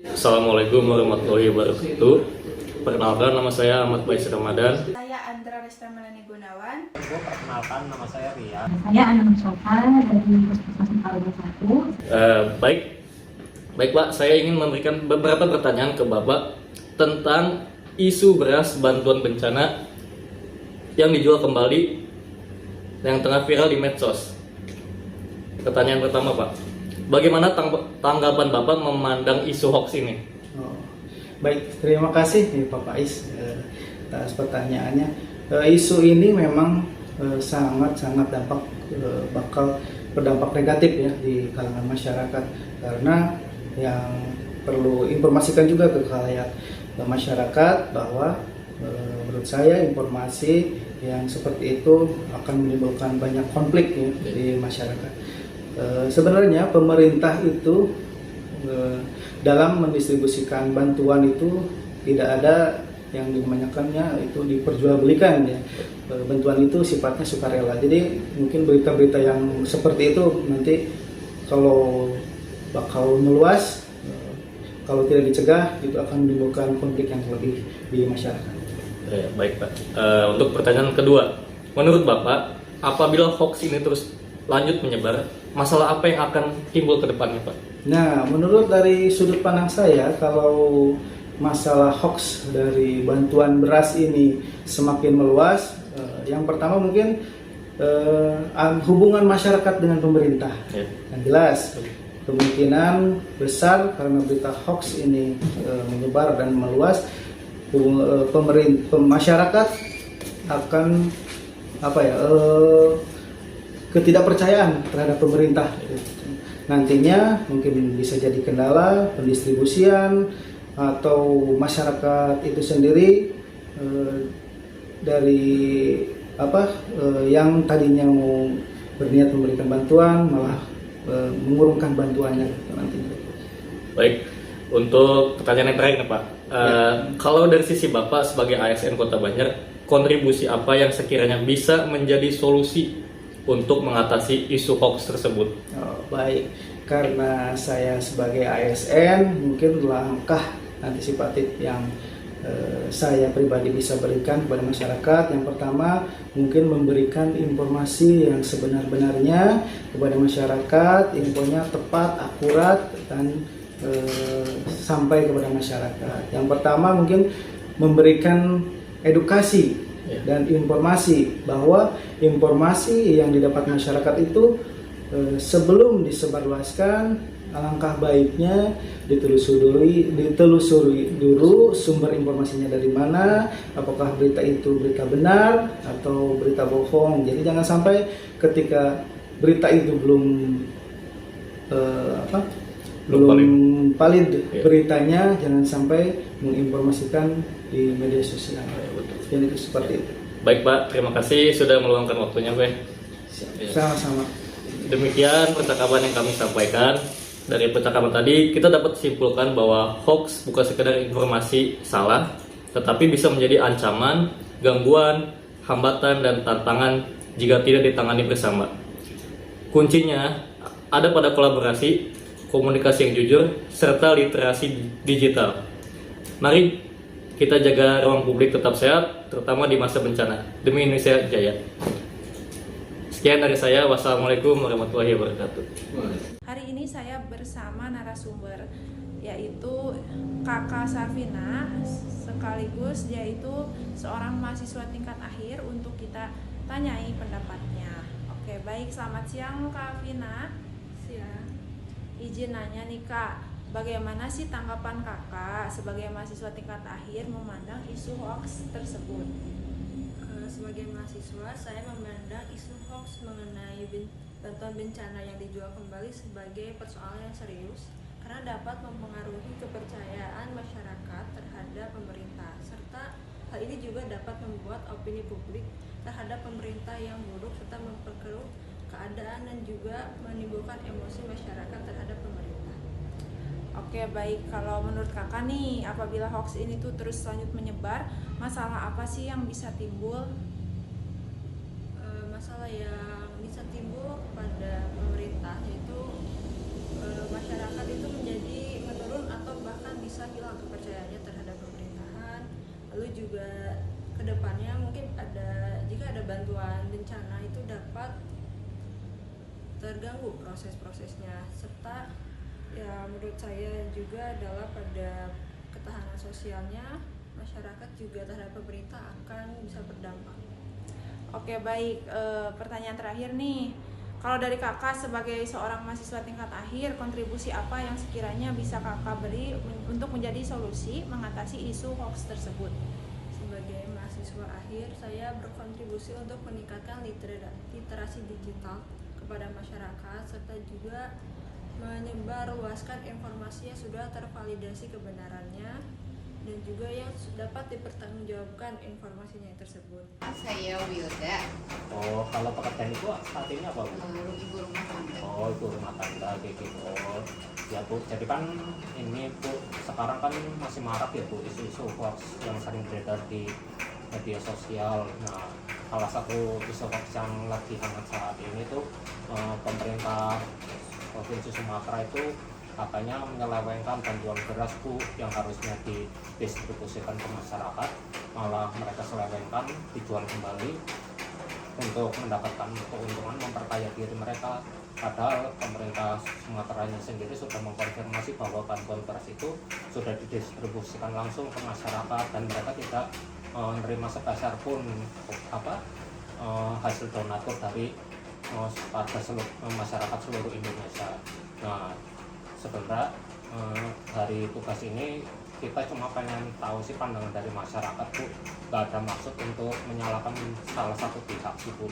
Assalamualaikum warahmatullahi wabarakatuh. Perkenalkan, nama saya Ahmad Bais Ramadan. Saya Andra Restramelani Gunawan. Perkenalkan, nama saya Ria. Saya Ana Mustafa dari Puskesmas 41. Baik Pak, saya ingin memberikan beberapa pertanyaan ke Bapak tentang isu beras bantuan bencana yang dijual kembali yang tengah viral di medsos. Pertanyaan pertama Pak, bagaimana tanggapan Bapak memandang isu hoax ini? Baik, terima kasih Pak Faiz atas pertanyaannya. Isu ini memang sangat bakal berdampak negatif ya di kalangan masyarakat, karena yang perlu informasikan juga ke khalayak masyarakat bahwa menurut saya informasi yang seperti itu akan menimbulkan banyak konflik ya di masyarakat. Sebenarnya pemerintah itu dalam mendistribusikan bantuan itu tidak ada yang dimanyakannya itu diperjualbelikan ya. Bantuan itu sifatnya sukarela. Jadi mungkin berita-berita yang seperti itu nanti kalau bakal meluas, kalau tidak dicegah itu akan menimbulkan konflik yang lebih di masyarakat. Baik Pak. Untuk pertanyaan kedua, menurut Bapak, apabila hoax ini terus lanjut menyebar, masalah apa yang akan timbul ke depannya Pak? Nah, menurut dari sudut pandang saya, kalau masalah hoax dari bantuan beras ini semakin meluas, yang pertama mungkin hubungan masyarakat dengan pemerintah. Yang jelas, kemungkinan besar karena berita hoax ini menyebar dan meluas, masyarakat akan ketidakpercayaan terhadap pemerintah. Nantinya mungkin bisa jadi kendala pendistribusian atau masyarakat itu sendiri yang tadinya mau berniat memberikan bantuan malah mengurungkan bantuannya nantinya. Baik, untuk pertanyaan yang terakhir Pak, kalau dari sisi Bapak sebagai ASN Kota Banjar, kontribusi apa yang sekiranya bisa menjadi solusi untuk mengatasi isu hoax tersebut? Baik, karena saya sebagai ASN mungkin langkah antisipatif yang saya pribadi bisa berikan kepada masyarakat. Yang pertama, mungkin memberikan informasi yang sebenar-benarnya kepada masyarakat, infonya tepat, akurat, dan sampai kepada masyarakat. Yang pertama mungkin memberikan edukasi dan informasi bahwa informasi yang didapat masyarakat itu sebelum disebarluaskan, alangkah baiknya ditelusuri dulu sumber informasinya dari mana, apakah berita itu berita benar atau berita bohong. Jadi jangan sampai ketika berita itu belum valid beritanya, jangan sampai menginformasikan di media sosial. Jadi itu seperti itu. Baik Pak, terima kasih sudah meluangkan waktunya Pak. Sama-sama. Demikian percakapan yang kami sampaikan. Dari percakapan tadi kita dapat simpulkan bahwa hoax bukan sekedar informasi salah, tetapi bisa menjadi ancaman, gangguan, hambatan, dan tantangan jika tidak ditangani bersama. Kuncinya ada pada kolaborasi, komunikasi yang jujur, serta literasi digital. Mari kita jaga ruang publik tetap sehat, terutama di masa bencana. Demi Indonesia Jaya. Sekian dari saya. Wassalamualaikum warahmatullahi wabarakatuh. Hari ini saya bersama narasumber yaitu Kakak Sarvina, sekaligus dia itu seorang mahasiswa tingkat akhir, untuk kita tanyai pendapatnya. Oke, baik, selamat siang Kak Vina. Siang. Izin nanya nih Kak, bagaimana sih tanggapan Kakak sebagai mahasiswa tingkat akhir memandang isu hoax tersebut? Sebagai mahasiswa, saya memandang isu hoax mengenai bantuan bencana yang dijual kembali sebagai persoalan yang serius, karena dapat mempengaruhi kepercayaan masyarakat terhadap pemerintah, serta hal ini juga dapat membuat opini publik terhadap pemerintah yang buruk, serta memperkeruh keadaan dan juga menimbulkan emosi masyarakat terhadap pemerintah. Oke, baik, kalau menurut Kakak nih, apabila hoax ini tuh terus lanjut menyebar, masalah apa sih yang bisa timbul? Masalah yang bisa timbul pada pemerintah yaitu masyarakat itu menjadi menurun atau bahkan juga kedepannya mungkin jika ada bantuan bencana itu dapat terganggu proses-prosesnya, serta ya menurut saya juga adalah pada ketahanan sosialnya masyarakat juga terhadap pemerintah akan bisa berdampak. Oke, baik. Pertanyaan terakhir nih. Kalau dari kakak sebagai seorang mahasiswa tingkat akhir, kontribusi apa yang sekiranya bisa kakak beri untuk menjadi solusi mengatasi isu hoax tersebut? Sebagai mahasiswa akhir, saya berkontribusi untuk meningkatkan literasi digital kepada masyarakat, serta juga menyebarluaskan informasi yang sudah tervalidasi kebenarannya dan juga yang dapat dipertanggungjawabkan informasinya tersebut. Saya Wilda, Oh, kalau pekerjaan itu saat ini apa, Bu? ibu rumah tangga. Oh, ibu rumah tangga kayak gitu. Oh, ya Bu. Jadi kan ini Bu, sekarang kan masih marak ya Bu isu-isu hoax yang sering beredar di media sosial. Nah, salah satu isu hoax yang lagi hangat saat ini tuh pemerintah Provinsi Sumatera itu katanya menyelewengkan bantuan beras Bu yang harusnya didistribusikan ke masyarakat, malah mereka selewengkan, dijual kembali untuk mendapatkan keuntungan, memperkaya diri mereka. Padahal pemerintah Sumateranya sendiri sudah mengkonfirmasi bahwa bantuan beras itu sudah didistribusikan langsung ke masyarakat dan mereka tidak menerima sepeser pun hasil donatur dari warga masyarakat seluruh Indonesia. Nah, sebenarnya dari tugas ini kita cuma pengen tahu sih pandangan dari masyarakat Bu, nggak ada maksud untuk menyalahkan salah satu pihak sih Bu.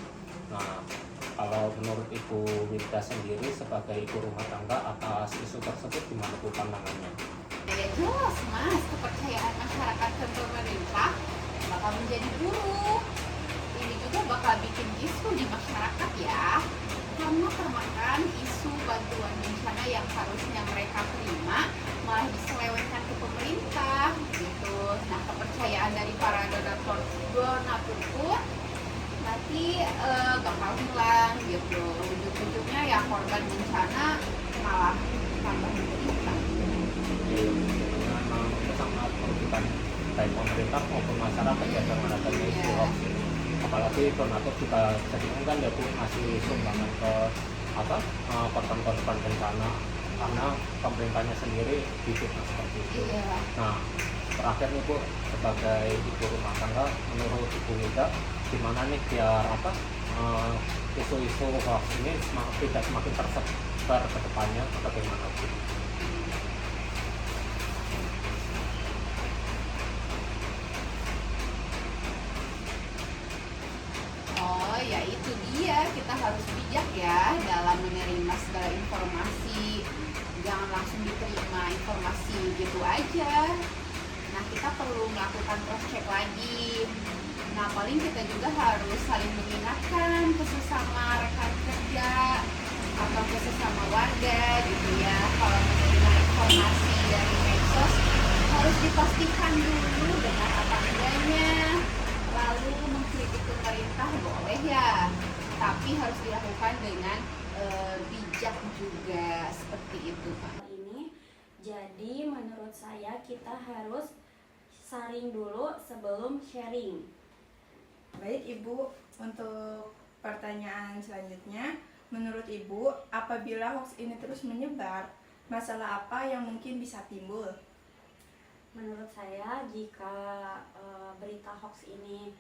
Nah, kalau menurut Ibu Wilda sendiri sebagai ibu rumah tangga atas isu tersebut gimana Bu pandangannya? Ya jelas mas, kepercayaan masyarakat ke pemerintah bakal menjadi buruk. Ini juga bakal bikin isu di masyarakat ya, karena termakan isu bantuan bencana yang harusnya mereka terima malah diselewengkan ke pemerintah gitu. Nah, kepercayaan dari para donatur pun nanti bakal hilang gitu. Ujung-ujungnya ya korban bencana malah tambah menderita. Memang sangat merugikan baik pemerintah maupun masyarakat ya dengan adanya isu hoax ini. Apalagi donatur juga jadi kan ya Bu ngasih sumbangan ke korban-korban bencana karena pemerintahnya sendiri difitnah seperti itu. Iya. Nah, terakhir nih Bu, sebagai ibu rumah tangga, menurut Ibu Wilda gimana nih biar isu-isu hoax ini tidak semakin tersebar ke depannya, bagaimana Bu? Oh ya itu dia, kita harus bijak ya dalam menerima segala informasi. Jangan langsung diterima informasi gitu aja. Nah, kita perlu melakukan cross check lagi. Nah, paling kita juga harus saling mengingatkan ke sesama rekan kerja atau ke sesama warga gitu ya. Kalau menerima informasi dari medsos harus dipastikan dulu dengan apa adanya. Lalu mengkritik pemerintah boleh ya, tapi harus dilakukan dengan bijak juga, seperti itu Pak. Ini jadi menurut saya kita harus saring dulu sebelum sharing. Baik Ibu, untuk pertanyaan selanjutnya, menurut Ibu, apabila hoax ini terus menyebar, masalah apa yang mungkin bisa timbul? Menurut saya jika berita hoax ini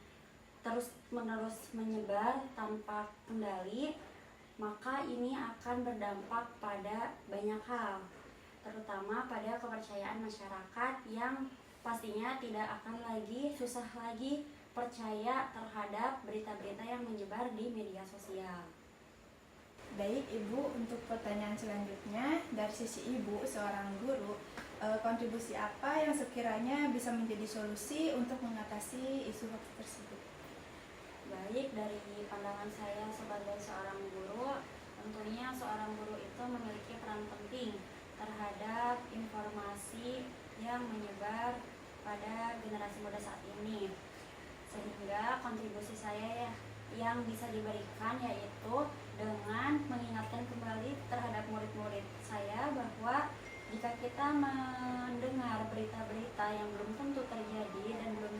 terus-menerus menyebar tanpa kendali, maka ini akan berdampak pada banyak hal, terutama pada kepercayaan masyarakat yang pastinya tidak akan susah lagi percaya terhadap berita-berita yang menyebar di media sosial. Baik Ibu, untuk pertanyaan selanjutnya, dari sisi Ibu, seorang guru, kontribusi apa yang sekiranya bisa menjadi solusi untuk mengatasi isu hoax tersebut? Baik, dari pandangan saya sebagai seorang guru, tentunya seorang guru itu memiliki peran penting terhadap informasi yang menyebar pada generasi muda saat ini. Sehingga kontribusi saya yang bisa diberikan yaitu dengan mengingatkan kembali terhadap murid-murid saya bahwa jika kita mendengar berita-berita yang belum tentu terjadi dan belum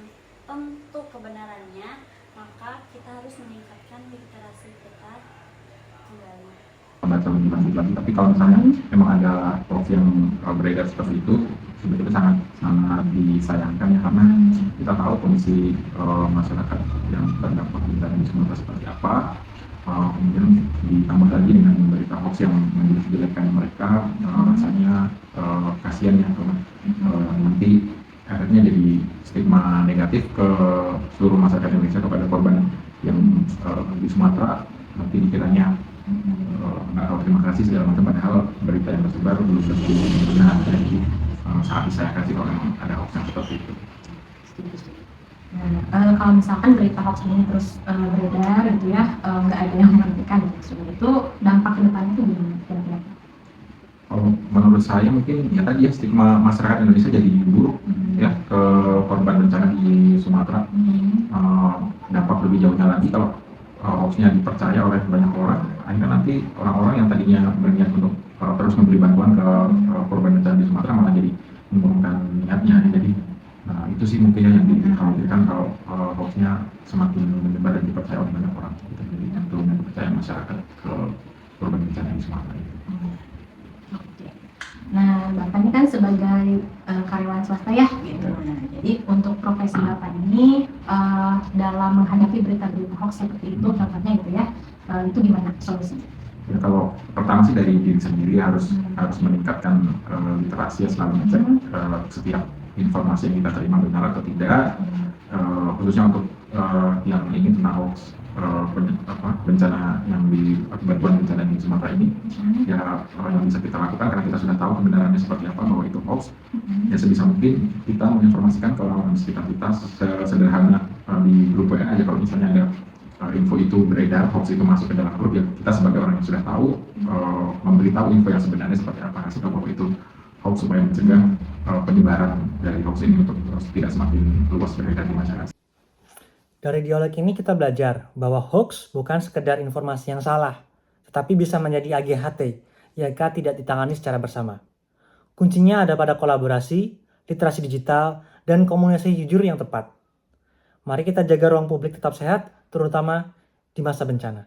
tentu kebenarannya, maka kita harus meningkatkan literasi kita kembali. Baca lebih lanjut lagi, tapi kalau misalnya memang ada hoax yang beredar seperti itu, sebetulnya sangat disayangkan ya, karena kita tahu kondisi masyarakat yang terdampak bencana di Sumatera seperti apa. Kemudian ditambah lagi dengan berita hoax yang menjelek-jelekan mereka, rasanya kasihan ya, karena nanti akhirnya jadi stigma negatif ke seluruh masyarakat Indonesia kepada korban yang di Sumatera. Nanti dikiranya nggak tahu terima kasih segala macam, padahal berita yang tersebar belum tentu benar. Jadi sangat disayangkan sih kalau memang ada hoax yang seperti itu. Nah, kalau misalkan berita hoax ini terus beredar gitu ya, nggak ada yang menghentikan gitu, itu dampak kedepannya itu gimana kira-kira? Kalau menurut saya mungkin ya tadi ya, stigma masyarakat Indonesia jadi buruk ya ke korban bencana di Sumatera. Dampak lebih jauhnya lagi kalau hoaxnya dipercaya oleh banyak orang, akhirnya nanti orang-orang yang tadinya berniat untuk terus memberi bantuan ke korban bencana di Sumatera malah jadi mengurungkan niatnya. Jadi itu sih mungkin yang dikhawatirkan kalau hoaxnya semakin menyebar dan dipercaya oleh banyak orang. Jadi turunnya kepercayaan masyarakat ke korban bencana di Sumatera itu. Oke. Nah, Bapak ini kan sebagai karyawan swasta ya, gitu. Nah, jadi untuk profesi Bapak ini dalam menghadapi berita-berita hoax seperti itu, contohnya gitu ya, itu gimana solusinya? Ya, kalau pertama sih dari diri sendiri harus meningkatkan literasi ya, selalu ngecek setiap informasi yang kita terima benar atau tidak, khususnya untuk yang ingin tentang hoax bencana yang akibat bencana di Sumatera ini. Ya yang bisa kita lakukan karena kita sudah tahu kebenarannya seperti apa bahwa itu hoax, ya sebisa mungkin kita menginformasikan ke orang-orang sekitar kita sederhana di grup WA aja. Kalau misalnya ada info itu beredar, hoax itu masuk ke dalam grup, ya kita sebagai orang yang sudah tahu memberitahu info yang sebenarnya seperti apa, kasih tahu bahwa itu hoax supaya mencegah penyebaran dari hoax ini untuk tidak semakin luas beredar di masyarakat. Dari dialog ini kita belajar bahwa hoax bukan sekedar informasi yang salah, tetapi bisa menjadi AGHT jika tidak ditangani secara bersama. Kuncinya ada pada kolaborasi, literasi digital, dan komunikasi jujur yang tepat. Mari kita jaga ruang publik tetap sehat, terutama di masa bencana.